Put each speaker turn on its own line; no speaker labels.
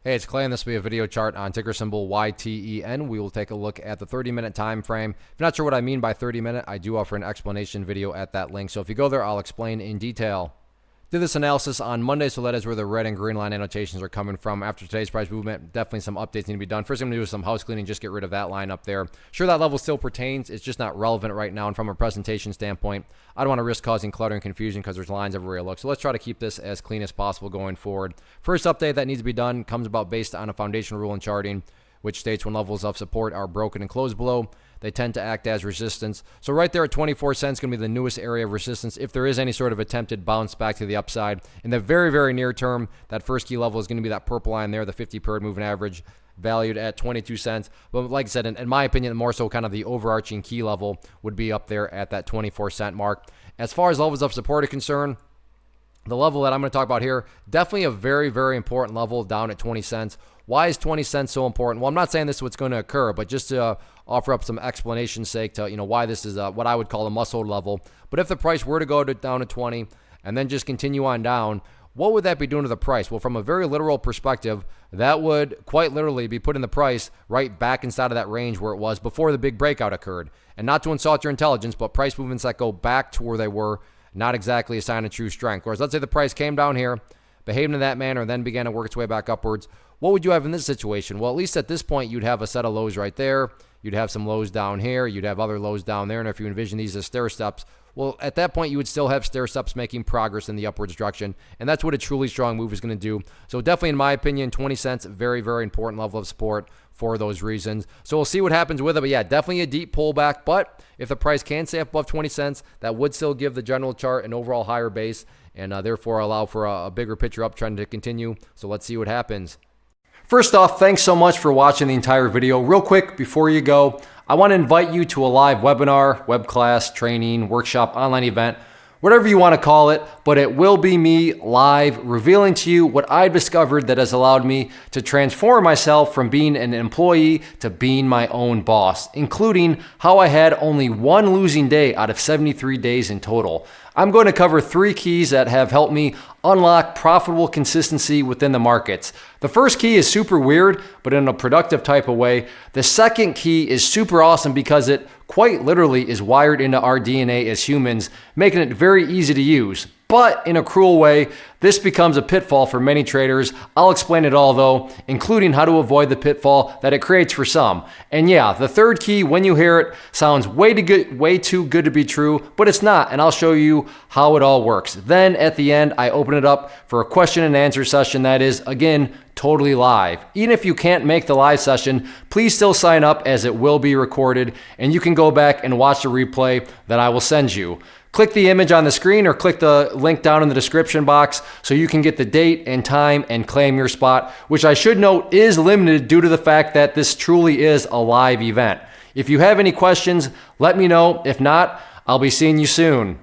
Hey, it's Clay, and this will be a video chart on ticker symbol YTEN. We will take a look at the 30-minute time frame. If you're not sure what I mean by 30-minute, I do offer an explanation video at that link. So if you go there, I'll explain in detail. Did this analysis on Monday, so that is where the red and green line annotations are coming from. After today's price movement, definitely some updates need to be done. First, I'm going to do some house cleaning, just get rid of that line up there. Sure, that level still pertains. It's just not relevant right now. And from a presentation standpoint, I don't want to risk causing clutter and confusion because there's lines everywhere I look. So let's try to keep this as clean as possible going forward. First update that needs to be done comes about based on a foundational rule in charting, which states when levels of support are broken and closed below, they tend to act as resistance. So right there at 24 cents, going to be the newest area of resistance. If there is any sort of attempted bounce back to the upside in the very, very near term, that first key level is going to be that purple line there, the 50-period moving average, valued at 22 cents. But like I said, in my opinion, more so kind of the overarching key level would be up there at that 24-cent mark. As far as levels of support are concerned, the level that I'm going to talk about here, definitely a very, very important level down at 20 cents. Why is 20 cents so important? Well, I'm not saying this is what's going to occur, but just to offer up some explanation sake to, why this is what I would call a must-hold level. But if the price were to go down to 20 and then just continue on down, what would that be doing to the price? Well, from a very literal perspective, that would quite literally be putting the price right back inside of that range where it was before the big breakout occurred. And not to insult your intelligence, but price movements that go back to where they were, not exactly a sign of true strength. Whereas let's say the price came down here, behaved in that manner, and then began to work its way back upwards. What would you have in this situation? Well, at least at this point, you'd have a set of lows right there. You'd have some lows down here. You'd have other lows down there. And if you envision these as stair steps, well, at that point, you would still have stair steps making progress in the upwards direction. And that's what a truly strong move is going to do. So definitely, in my opinion, 20 cents, very, very important level of support for those reasons. So we'll see what happens with it. But yeah, definitely a deep pullback. But if the price can stay up above 20 cents, that would still give the general chart an overall higher base and therefore allow for a bigger picture uptrend to continue. So let's see what happens. First off, thanks so much for watching the entire video. Real quick, before you go, I want to invite you to a live webinar, web class, training, workshop, online event, whatever you want to call it, but it will be me live revealing to you what I've discovered that has allowed me to transform myself from being an employee to being my own boss, including how I had only one losing day out of 73 days in total. I'm going to cover 3 keys that have helped me unlock profitable consistency within the markets. The first key is super weird, but in a productive type of way. The second key is super awesome because it quite literally is wired into our DNA as humans, making it very easy to use. But in a cruel way, this becomes a pitfall for many traders. I'll explain it all though, including how to avoid the pitfall that it creates for some. And yeah, the third key, when you hear it, sounds way too good to be true, but it's not, and I'll show you how it all works. Then at the end, I open it up for a question and answer session that is, again, totally live. Even if you can't make the live session, please still sign up as it will be recorded, and you can go back and watch the replay that I will send you. Click the image on the screen or click the link down in the description box so you can get the date and time and claim your spot, which I should note is limited due to the fact that this truly is a live event. If you have any questions, let me know. If not, I'll be seeing you soon.